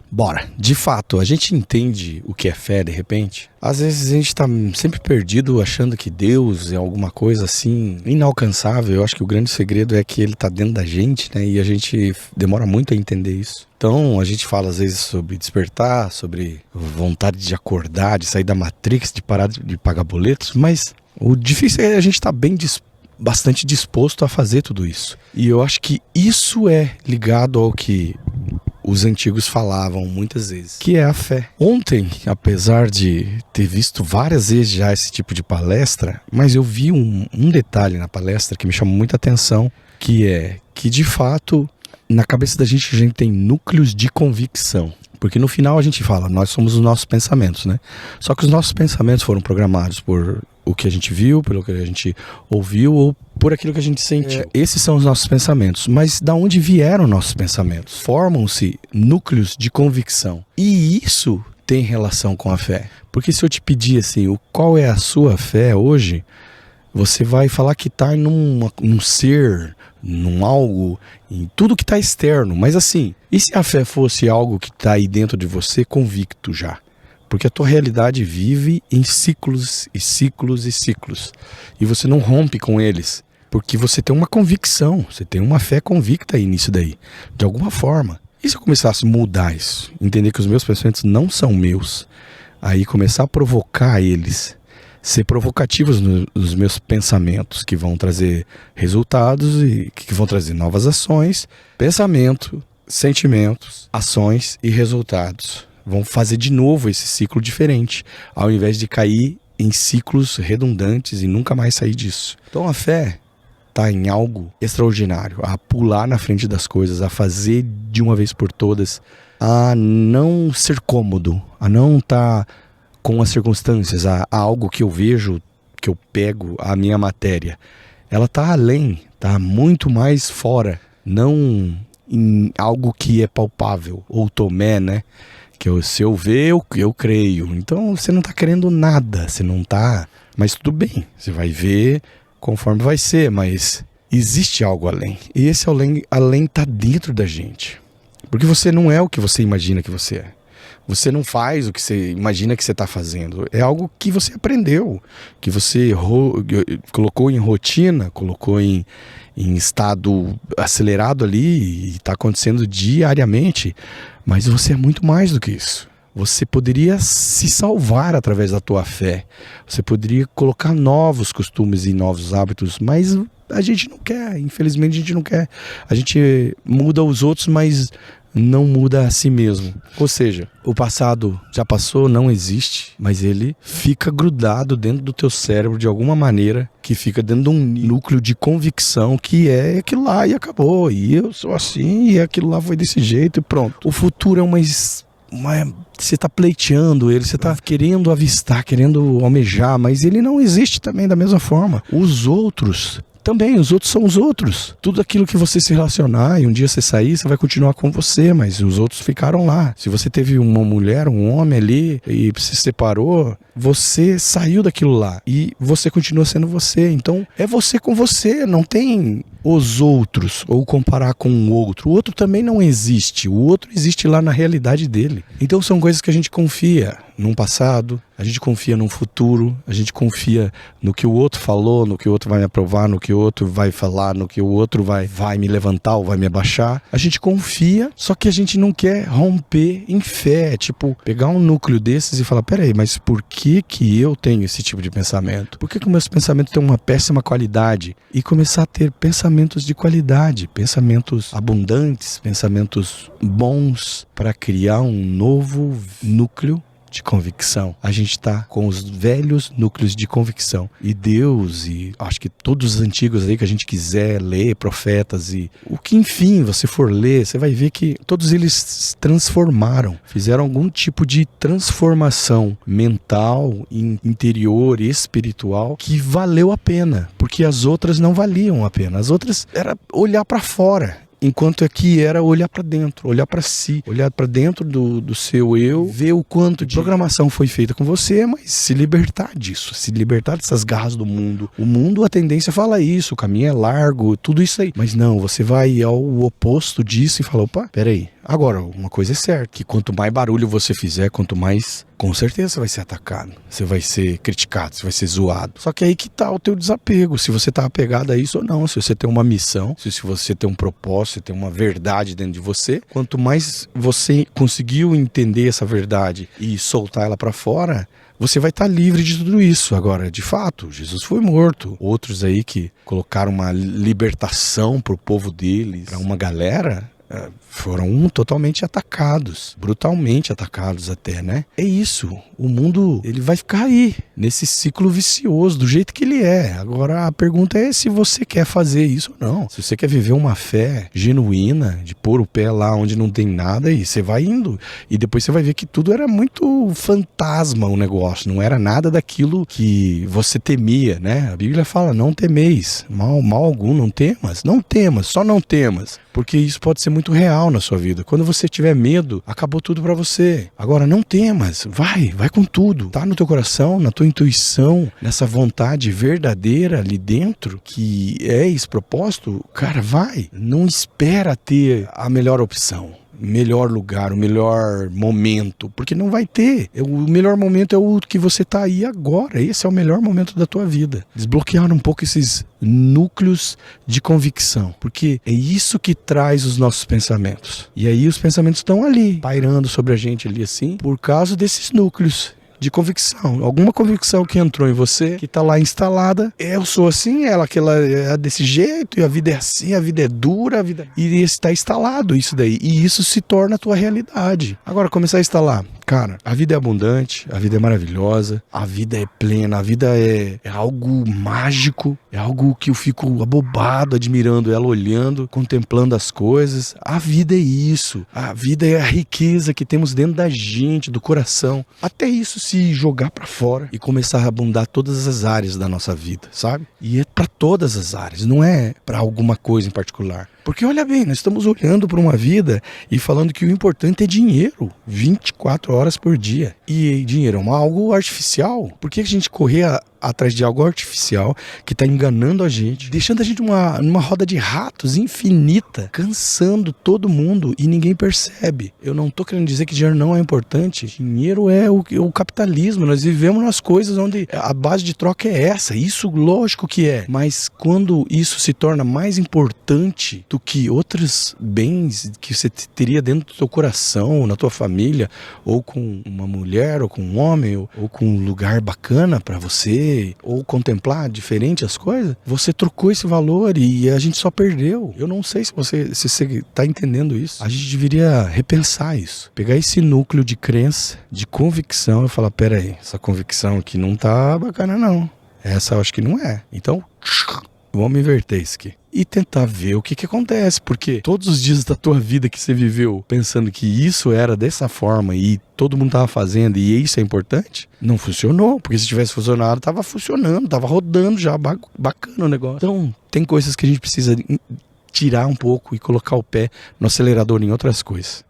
Bora. De fato, a gente entende o que é fé de repente. Às vezes a gente tá sempre perdido achando que Deus é alguma coisa assim inalcançável. Eu acho que o grande segredo é que ele tá dentro da gente, né? E a gente demora muito a entender isso. Então a gente fala às vezes sobre despertar, sobre vontade de acordar, de sair da Matrix, de parar de pagar boletos. Mas o difícil é a gente estar bastante disposto a fazer tudo isso. E eu acho que isso é ligado ao que os antigos falavam muitas vezes, que é a fé. Ontem, apesar de ter visto várias vezes já esse tipo de palestra, mas eu vi um detalhe na palestra que me chamou muita atenção, que é que de fato, na cabeça da gente a gente tem núcleos de convicção. Porque no final a gente fala, nós somos os nossos pensamentos, né? Só que os nossos pensamentos foram programados por o que a gente viu, pelo que a gente ouviu ou por aquilo que a gente sentiu. Esses são os nossos pensamentos. Mas da onde vieram nossos pensamentos? Formam-se núcleos de convicção. E isso tem relação com a fé. Porque se eu te pedir assim, qual é a sua fé hoje, você vai falar que está num ser, num algo, em tudo que está externo. Mas assim, e se a fé fosse algo que está aí dentro de você convicto já? Porque a tua realidade vive em ciclos e ciclos e ciclos. E você não rompe com eles. Porque você tem uma convicção, você tem uma fé convicta aí nisso daí. De alguma forma. E se eu começasse a mudar isso? Entender que os meus pensamentos não são meus. Aí começar a provocar eles. Ser provocativos nos meus pensamentos. Que vão trazer resultados e que vão trazer novas ações. Pensamento, sentimentos, ações e resultados. Vão fazer de novo esse ciclo diferente, ao invés de cair em ciclos redundantes e nunca mais sair disso. Então a fé está em algo extraordinário, a pular na frente das coisas, a fazer de uma vez por todas, a não ser cômodo, a não estar com as circunstâncias, a algo que eu vejo, que eu pego, a minha matéria. Ela está além, está muito mais fora, não em algo que é palpável, ou tomé, né? Que se eu ver, eu creio. Então você não está querendo nada, você não está... Mas tudo bem, você vai ver conforme vai ser, mas existe algo além. E esse além está dentro da gente. Porque você não é o que você imagina que você é. Você não faz o que você imagina que você está fazendo. É algo que você aprendeu, que você colocou em rotina, colocou em estado acelerado ali e está acontecendo diariamente. Mas você é muito mais do que isso. Você poderia se salvar através da tua fé. Você poderia colocar novos costumes e novos hábitos, mas a gente não quer. Infelizmente a gente não quer. A gente muda os outros, mas não muda a si mesmo. Ou seja, o passado já passou, não existe, mas ele fica grudado dentro do teu cérebro de alguma maneira, que fica dentro de um núcleo de convicção que é aquilo lá e acabou, e eu sou assim, e aquilo lá foi desse jeito e pronto. O futuro é você está pleiteando ele, você está querendo avistar, querendo almejar, mas ele não existe também da mesma forma. Os outros são os outros. Tudo aquilo que você se relacionar e um dia você sair, você vai continuar com você, mas os outros ficaram lá. Se você teve uma mulher, um homem ali e se separou, você saiu daquilo lá e você continua sendo você. Então é você com você, não tem os outros ou comparar com o outro. O outro também não existe, o outro existe lá na realidade dele. Então são coisas que a gente confia num passado, a gente confia num futuro, a gente confia no que o outro falou, no que o outro vai me aprovar, no que o outro vai falar, no que o outro vai me levantar ou vai me abaixar. A gente confia, só que a gente não quer romper em fé, tipo, pegar um núcleo desses e falar, peraí, mas por que eu tenho esse tipo de pensamento? Por que os meus pensamentos têm uma péssima qualidade? E começar a ter pensamentos de qualidade, pensamentos abundantes, pensamentos bons, para criar um novo núcleo de convicção. A gente está com os velhos núcleos de convicção. E Deus, e acho que todos os antigos aí que a gente quiser ler, profetas e o que enfim você for ler, você vai ver que todos eles se transformaram, fizeram algum tipo de transformação mental, interior, espiritual, que valeu a pena, porque as outras não valiam a pena. As outras era olhar para fora. Enquanto aqui era olhar para dentro, olhar para si, olhar para dentro do seu eu, ver o quanto de programação foi feita com você, mas se libertar disso, se libertar dessas garras do mundo. O mundo, a tendência fala isso, o caminho é largo, tudo isso aí. Mas não, você vai ao oposto disso e fala, opa, peraí, Agora, uma coisa é certa, que quanto mais barulho você fizer, quanto mais, com certeza você vai ser atacado, você vai ser criticado, você vai ser zoado. Só que aí que tá o teu desapego, se você tá apegado a isso ou não, se você tem uma missão, se você tem um propósito, se tem uma verdade dentro de você, quanto mais você conseguiu entender essa verdade e soltar ela pra fora, você vai estar livre de tudo isso. Agora, de fato, Jesus foi morto. Outros aí que colocaram uma libertação pro povo deles, pra uma galera, foram totalmente atacados, brutalmente atacados até, né? É isso, o mundo, ele vai ficar aí, nesse ciclo vicioso, do jeito que ele é. Agora a pergunta é se você quer fazer isso ou não. Se você quer viver uma fé genuína, de pôr o pé lá onde não tem nada, e você vai indo, e depois você vai ver que tudo era muito fantasma o negócio, não era nada daquilo que você temia, né? A Bíblia fala, não temeis, mal algum, não temas, só não temas, porque isso pode ser muito real na sua vida. Quando você tiver medo, acabou tudo pra você. Agora, não temas, vai com tudo. Tá no teu coração, na tua intuição, nessa vontade verdadeira ali dentro, que é esse propósito, cara, vai. Não espera ter a melhor opção, melhor lugar, o melhor momento, porque não vai ter. O melhor momento é o que você tá aí agora. Esse é o melhor momento da tua vida. Desbloquear um pouco esses núcleos de convicção, porque é isso que traz os nossos pensamentos. E aí os pensamentos estão ali, pairando sobre a gente ali assim, por causa desses núcleos de convicção. Alguma convicção que entrou em você, que tá lá instalada, eu sou assim, aquela é desse jeito, e a vida é assim, a vida é dura, e está instalado isso daí, e isso se torna a tua realidade. Agora, começar a instalar, cara, a vida é abundante, a vida é maravilhosa, a vida é plena, a vida é algo mágico, é algo que eu fico abobado, admirando ela, olhando, contemplando as coisas. A vida é isso, a vida é a riqueza que temos dentro da gente, do coração. Até isso se jogar pra fora e começar a abundar todas as áreas da nossa vida, sabe? E é pra todas as áreas, não é pra alguma coisa em particular. Porque olha bem, nós estamos olhando para uma vida e falando que o importante é dinheiro, 24 horas por dia. E dinheiro é algo artificial. Por que a gente correr atrás de algo artificial que está enganando a gente, deixando a gente numa roda de ratos infinita, cansando todo mundo e ninguém percebe? Eu não estou querendo dizer que dinheiro não é importante. Dinheiro é o capitalismo. Nós vivemos nas coisas onde a base de troca é essa. Isso, lógico que é. Mas quando isso se torna mais importante do que outros bens que você teria dentro do teu coração, na tua família, ou com uma mulher, ou com um homem, ou com um lugar bacana para você, ou contemplar diferente as coisas, você trocou esse valor e a gente só perdeu. Eu não sei se você está entendendo isso. A gente deveria repensar isso. Pegar esse núcleo de crença, de convicção e falar, pera aí, essa convicção aqui não tá bacana não. Essa eu acho que não é. Então, vamos inverter isso aqui. E tentar ver o que acontece, porque todos os dias da tua vida que você viveu pensando que isso era dessa forma e todo mundo tava fazendo e isso é importante, não funcionou, porque se tivesse funcionado, tava funcionando, tava rodando já, bacana o negócio. Então, tem coisas que a gente precisa tirar um pouco e colocar o pé no acelerador em outras coisas.